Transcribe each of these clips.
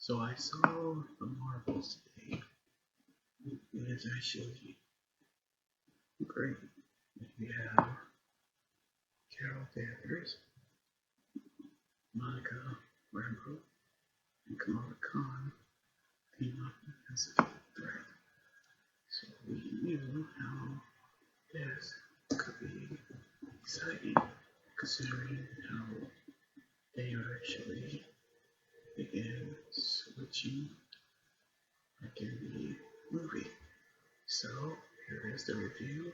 So I saw the Marvels today. It is actually great. We have Carol Danvers, Monica Rambeau, and Kamala Khan team up as a threat. So we knew how this could be exciting, considering how they actually began switching like in the movie. So here is the review.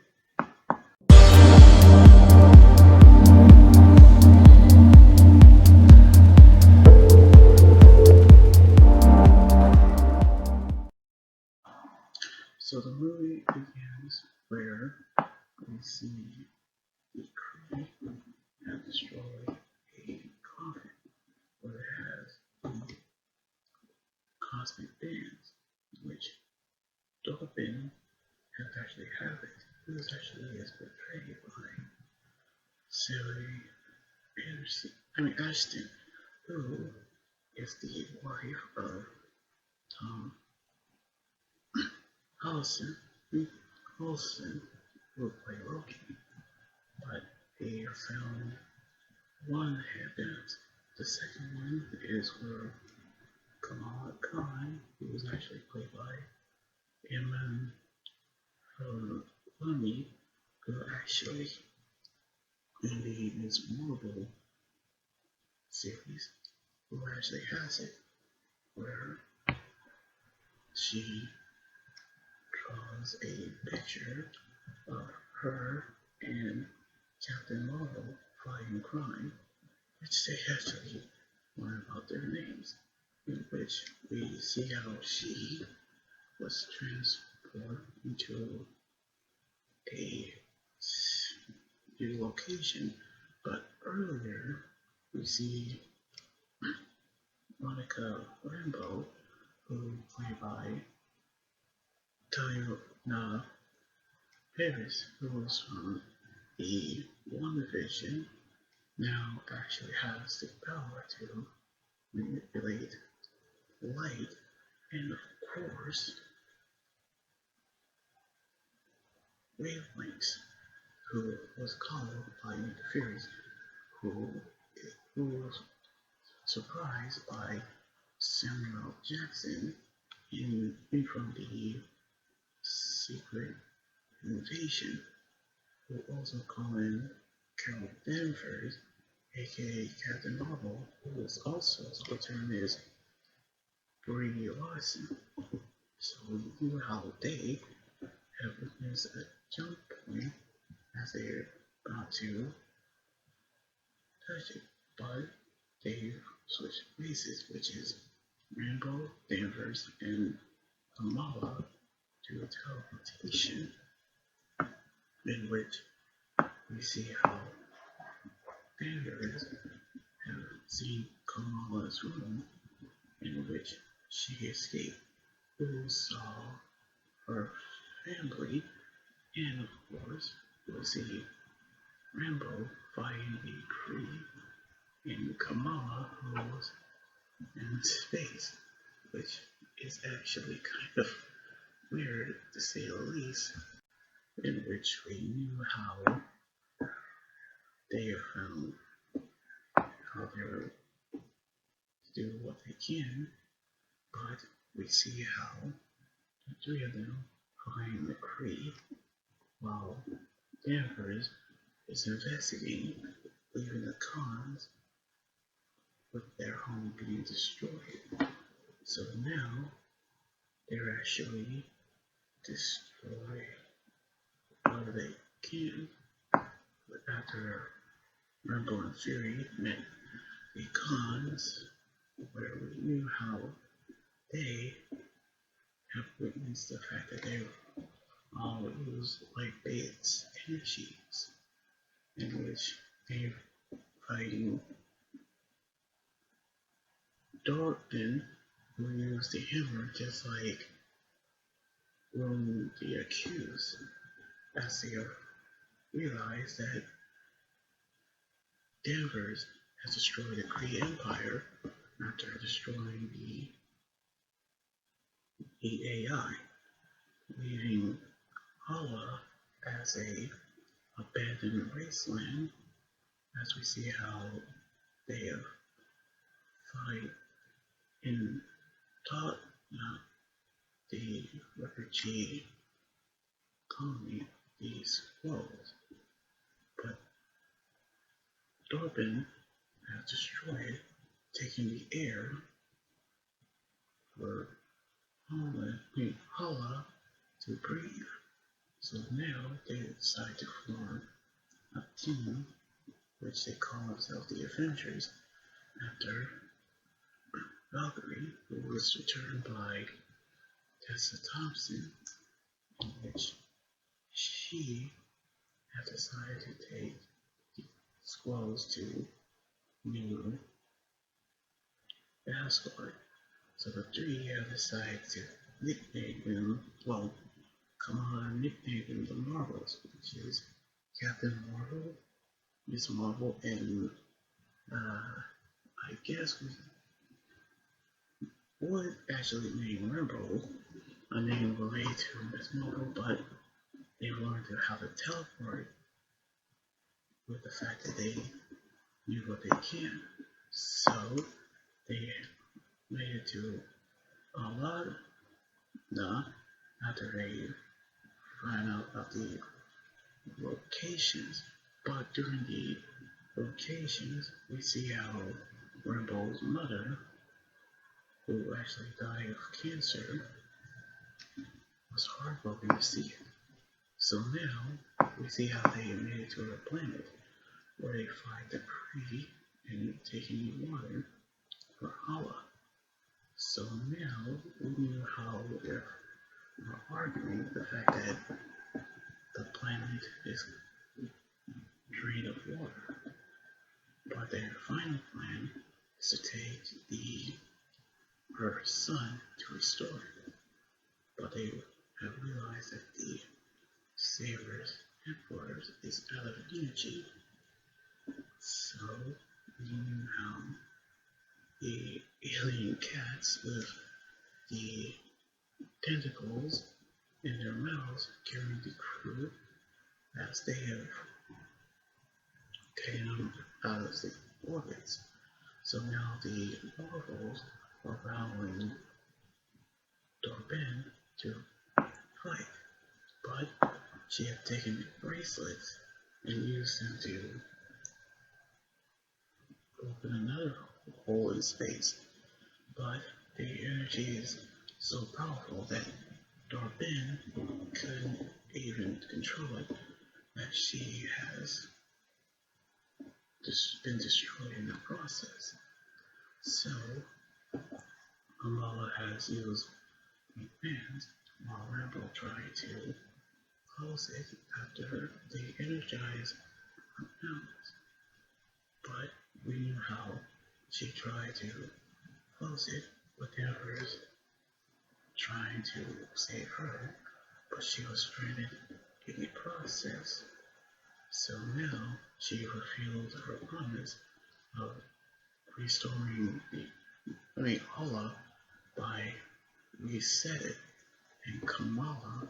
So the movie begins where we see the Kree have destroyed a coffin where it has cosmic bands, which Dolphin has actually have it. It was actually is portrayed by Sally Ashton, who is the wife of Tom Hollister, Olsen, who will play Loki. But they found one headband. The second one is where Kamala Khan, who was actually played by Emma Lummy, who actually in the Ms. Marvel series, who actually has it, where she draws a picture of her and Captain Marvel fighting crime, which they actually learn about their names, in which we see how she was transported into a new location. But earlier, we see Monica Rambeau, who played by Tayona Paris, who was from the WandaVision, now actually has the power to manipulate light, and of course, wavelengths, who was called by Nick Fury, who was surprised by Samuel Jackson in from the Secret Invasion, who also call in Carol Danvers, aka Captain Marvel, who is also term is Brie Larson. So we knew how they have witnessed a jump point as they're about to touch it, but they switched places, which is Rainbow, Danvers, and Kamala do teleportation, in which we see how Danvers have seen Kamala's room, in which she escaped, who saw her family, and of course, we'll see Rambo fighting the Kree, and Kamala, who was in space, which is actually kind of weird to say the least, in which we knew how they found how they were to do what they can, but we see how the three of them find the Kree while Danvers is investigating, leaving the cons with their home being destroyed. So now they're actually destroy whatever they can. But after Rambo and Fury met the cons, where we knew how they have witnessed the fact that they all use like baits and sheets, in which they're fighting Dorfman, who used the hammer just like when the accused, as they realize that Danvers has destroyed the Kree Empire after destroying the the AI, leaving Hala as a abandoned wasteland, as we see how they have fight in taught the refugee colony these walls, but Dorbin has destroyed, taking the air for Hala to breathe. So now they decide to form a team, which they call themselves the Avengers, after Valkyrie, who was returned by Tessa Thompson, in which she had decided to take the squads to New Asgard. So the three have decided to nickname them, well, Kamala nicknamed them the Marvels, which is Captain Marvel, Miss Marvel, and I guess we would actually name Rambo a name related to Miss Marvel, but they learned how to teleport with the fact that they knew what they can. So they made it to a lot after they find out about the locations. But during the locations, we see how Rambo's mother, who actually died of cancer, was heartbroken to see it. So now we see how they made it to a planet where they find debris and taking water for Hala. So now we knew how they're arguing the fact that the planet is drained of water. But their final plan is to take the Earth's sun to restore it. But they have realized that the Saber's headquarters is out of energy. So we knew how the alien cats with the tentacles in their mouths carry the crew as they have taken them out of the orbits. So now the Marvels are allowing Dorbin to fight, but she had taken the bracelets and used them to open another hole in space. But the energy is so powerful that Dorbin couldn't even control it, that she has been destroyed in the process. So Kamala has used hands while Rambo tried to close it after they energized Mountains. But we knew how she tried to close it with the others trying to save her, but she was stranded in the process. So now she fulfilled her promise of restoring Hala by reset it, and Kamala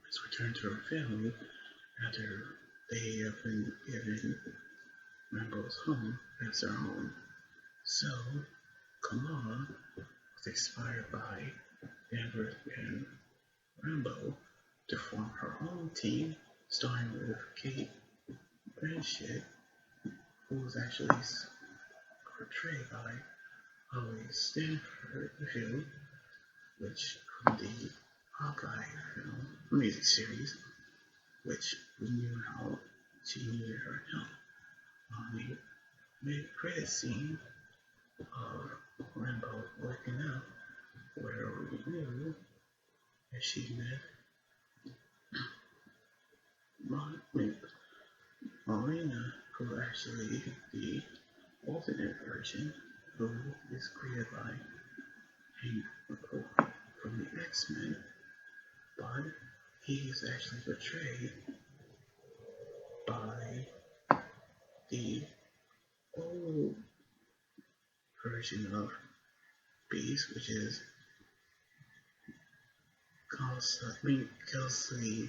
has returned to her family after they have been given Rambo's home as their home. So Kamala was inspired by Danvers and Rambo to form her own team, starting with Kate Blanchett, who was actually portrayed by Holly Stanfield, which from the Hawkeye film music series, which we knew how she needed her help on the mid-credit scene of Rambo waking up, where we knew that she met Marina, who actually the alternate version, who is created by Hank McCoy from the X-Men, but he is actually portrayed by the old version of Beast, which is also think Kelsey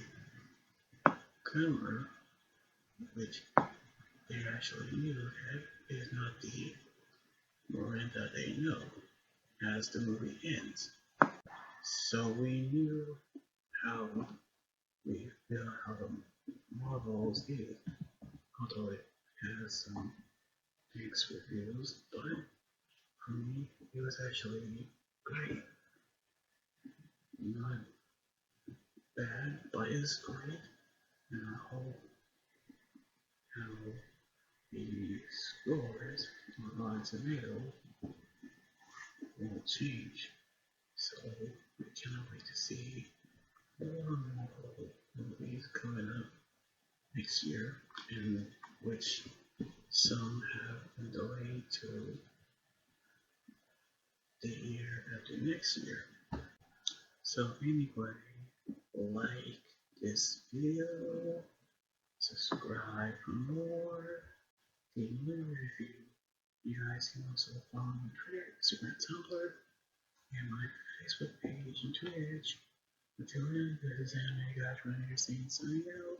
Grammer, which they actually knew that is not the Miranda they know as the movie ends. So we knew how we feel how the Marvels is, although it has some mixed reviews, but for me it was actually great. Not bad, but it's great. And I hope how the scores on Rotten Tomatoes won't change. So we cannot wait to see more Marvel movies coming up next year, in which some have been delayed to the year after next year. So anyway, like this video, subscribe for more, leave a review. You guys can also follow me on Twitter, Instagram, Tumblr, and my Facebook page and Twitch. Until then, this is Anime Guys Running Your Scene signing out.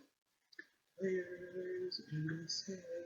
Layers and be safe.